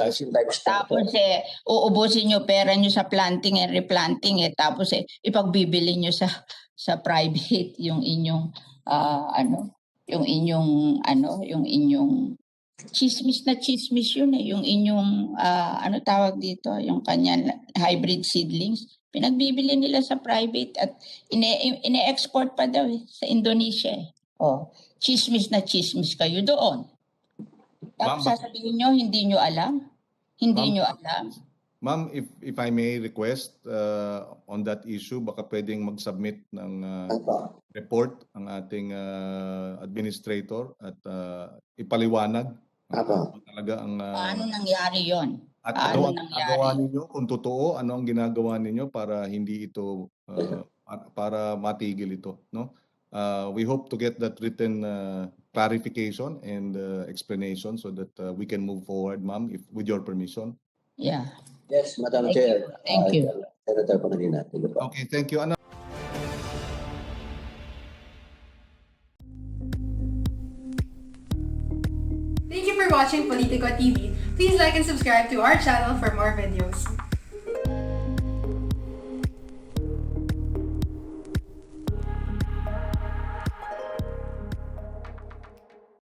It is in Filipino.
Taxing livestock. Tapos uubusin nyo pera nyo sa planting and replanting tapos ipagbibili nyo sa private yung inyong yung inyong chismis yun yung inyong ano tawag dito, yung kanyang hybrid seedlings. Pinagbibili nila sa private at ine-export pa daw sa Indonesia. Chismis kayo doon. Tapos sasabihin nyo, hindi nyo alam? Hindi nyo alam? Ma'am, if I may request on that issue, baka pwedeng mag-submit ng report ang ating administrator at ipaliwanag talaga ang paano nangyari yon? At ano ang ginagawa ninyo, kung totoo, ano ang ginagawa ninyo para hindi ito para matigil ito, no? We hope to get that written clarification and explanation so that we can move forward, ma'am, with your permission. Yeah. Yes, Madam Chair. Thank you. Senator Pangilinan. Okay, thank you. Thank you for watching Politico TV. Please like and subscribe to our channel for more videos.